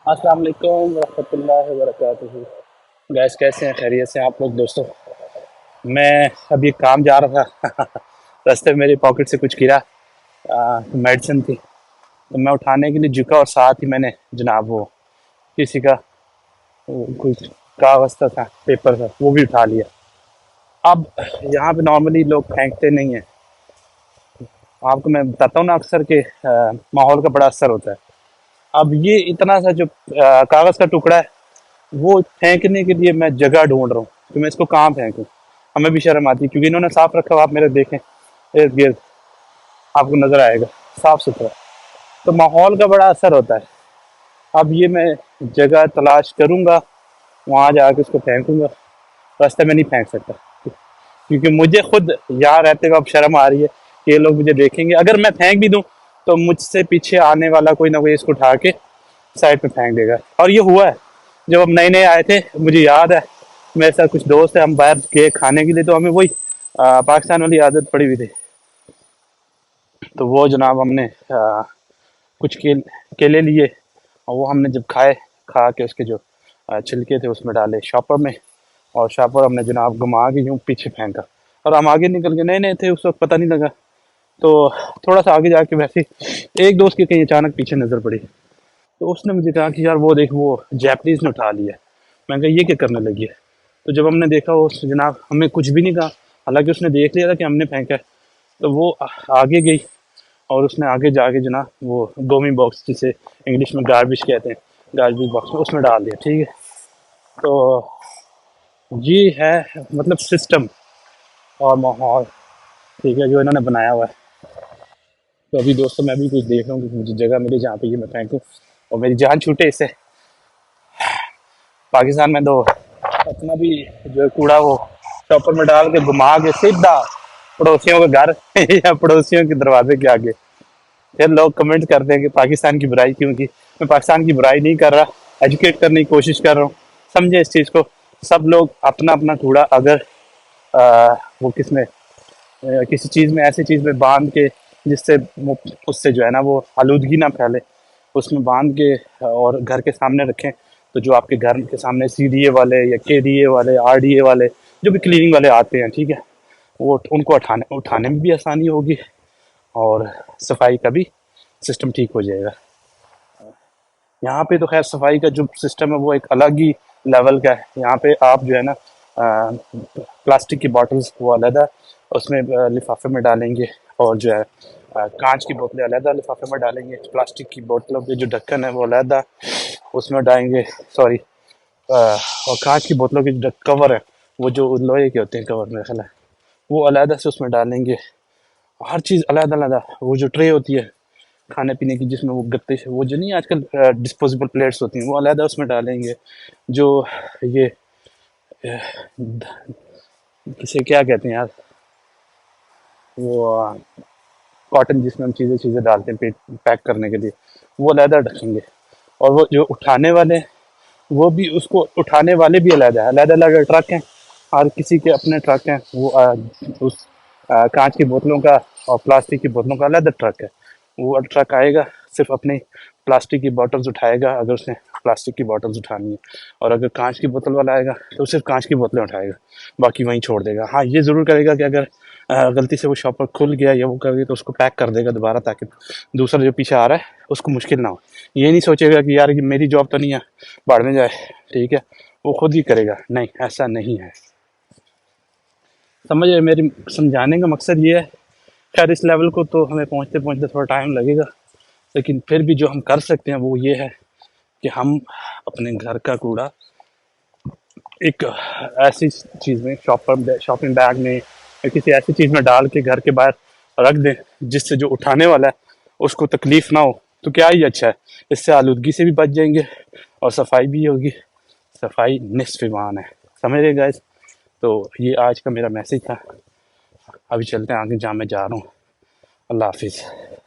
अस्सलाम वालेकुम रहमतुल्लाहि व बरकातुहू। गैस कैसे हैं, खैरियत से हैं आप लोग दोस्तों। मैं अभी काम जा रहा था रास्ते में मेरी पॉकेट से कुछ गिरा, मेडिसिन थी तो मैं उठाने के लिए झुका और साथ ही मैंने जनाब वो किसी का कुछ कागज था, पेपर था, वो भी उठा लिया। अब यहाँ पे नॉर्मली लोग फेंकते नहीं है। आपको मैं बताता हूँ ना अक्सर के माहौल का बड़ा असर होता है। अब ये इतना सा जो कागज का टुकड़ा है, वो फेंकने के लिए मैं जगह ढूंढ रहा हूँ कि मैं इसको कहाँ फेंकूं। हमें भी शर्म आती है क्योंकि इन्होंने साफ रखा हुआ, आप मेरे देखें इर्द गिर्द, आपको नजर आएगा साफ सुथरा। तो माहौल का बड़ा असर होता है। अब ये मैं जगह तलाश करूंगा, वहां जाके उसको फेंकूंगा। रास्ते में नहीं फेंक सकता क्योंकि मुझे खुद यहाँ रहते हुए अब शर्म आ रही है कि ये लोग मुझे देखेंगे। अगर मैं फेंक भी दूं तो मुझसे पीछे आने वाला कोई ना कोई इसको उठा के साइड में फेंक देगा। और ये हुआ है जब हम नए नए आए थे, मुझे याद है मेरे साथ कुछ दोस्त है, हम बाहर गए खाने के लिए तो हमें वही पाकिस्तान वाली आदत पड़ी हुई थी। तो वो जनाब हमने कुछ केले लिए और वो हमने जब खाए, खा के उसके जो छिलके थे उसमें डाले शॉपर में, और शॉपर हमने जनाब घुमा के यूं पीछे फेंका। और हम आगे निकल के, नए नए थे उस वक्त, पता नहीं लगा। तो थोड़ा सा आगे जाके वैसे ही एक दोस्त की कहीं अचानक पीछे नजर पड़ी, तो उसने मुझे कहा कि यार वो देख, वो जैपनीज ने उठा लिया। मैं कहा ये क्या करने लगी है। तो जब हमने देखा, वो जनाब हमें कुछ भी नहीं कहा, हालांकि उसने देख लिया था कि हमने फेंका है। तो वो आगे गई और उसने आगे जाके जनाब वो गोमी बॉक्स, जिसे इंग्लिश में गार्बेज कहते हैं, गार्बेज बॉक्स में उसमें डाल दिया। ठीक है। तो ये है मतलब सिस्टम और माहौल, ठीक है, जो इन्होंने बनाया हुआ है। तो अभी दोस्तों मैं भी कुछ देख रहा हूँ कि मुझे जगह मिले जहाँ पे ये मैं फेंकूँ और मेरी जान छूटे इससे। पाकिस्तान में तो अपना भी जो है कूड़ा वो चॉपर में डाल के घुमा के सीधा पड़ोसियों के घर या पड़ोसियों के दरवाजे के आगे। फिर लोग कमेंट करते हैं कि पाकिस्तान की बुराई क्यों की। मैं पाकिस्तान की बुराई नहीं कर रहा, एजुकेट करने की कोशिश कर रहा हूँ। समझे इस चीज़ को। सब लोग अपना अपना कूड़ा अगर वो किसी चीज़ में, ऐसी चीज़ में बांध के, जिससे उससे जो है ना वो आलूदगी ना फैले, उसमें बांध के और घर के सामने रखें। तो जो आपके घर के सामने सीडीए वाले या केडीए वाले, आरडीए वाले, जो भी क्लीनिंग वाले आते हैं, ठीक है, वो उनको उठाने उठाने में भी आसानी होगी और सफाई का भी सिस्टम ठीक हो जाएगा। यहाँ पे तो खैर सफाई का जो सिस्टम है वो एक अलग ही लेवल का है। यहाँ पे आप जो है ना प्लास्टिक की बॉटल्स वो अलग उसमें लिफाफे में डालेंगे, और जो है कांच की बोतलें अलग लिफाफे में डालेंगे, प्लास्टिक की बोतलों के जो ढक्कन है वो अलग उसमें डालेंगे। सॉरी, और कांच की बोतलों के जो कवर है, वो जो लोहे के होते हैं कवर, मेरा ख्याल है वो अलग से उसमें डालेंगे। हर चीज़ अलग अलग। वो जो ट्रे होती है खाने पीने की, जिसमें वो गत्ते से, वो जो नहीं आजकल डिस्पोजेबल प्लेट्स होती हैं, वो अलग उसमें डालेंगे। जो ये किसे क्या कहते हैं यार, वो कॉटन जिसमें हम चीज़ें चीज़ें डालते हैं पेट पैक करने के लिए, वो अलग रखेंगे। और वो जो उठाने वाले, वो भी, उसको उठाने वाले भी अलग अलग ट्रक हैं। हर किसी के अपने ट्रक हैं। वो उस कांच की बोतलों का और प्लास्टिक की बोतलों का अलग ट्रक है। वो ट्रक आएगा, सिर्फ अपनी प्लास्टिक की बॉटल्स उठाएगा अगर उसने प्लास्टिक की बॉटल्स उठानी है। और अगर कांच की बोतल वाला आएगा तो सिर्फ कांच की बोतलें उठाएगा, बाकी वहीं छोड़ देगा। हाँ, ये ज़रूर करेगा कि अगर गलती से वो शॉपर खुल गया या वो कर गया तो उसको पैक कर देगा दोबारा, ताकि दूसरा जो पीछे आ रहा है उसको मुश्किल ना हो। ये नहीं सोचेगा कि यार ये मेरी जॉब तो नहीं है, भाड़ में जाए, ठीक है, वो खुद ही करेगा। नहीं, ऐसा नहीं है। समझ रहे, मेरी समझाने का मकसद ये है। खैर इस लेवल को तो हमें पहुंचते पहुंचते थोड़ा टाइम लगेगा, लेकिन फिर भी जो हम कर सकते हैं वो ये है कि हम अपने घर का कूड़ा एक ऐसी चीज़ में, शॉपिंग बैग में या किसी ऐसी चीज़ में डाल के घर के बाहर रख दें, जिससे जो उठाने वाला है उसको तकलीफ ना हो। तो क्या ही अच्छा है, इससे आलूदगी से भी बच जाएंगे और सफाई भी होगी। सफाई निस्फ ईमान है। समझ रहे गाइस। तो ये आज का मेरा मैसेज था। अभी चलते हैं आगे जहाँ मैं जा रहा हूँ। अल्लाह हाफिज़।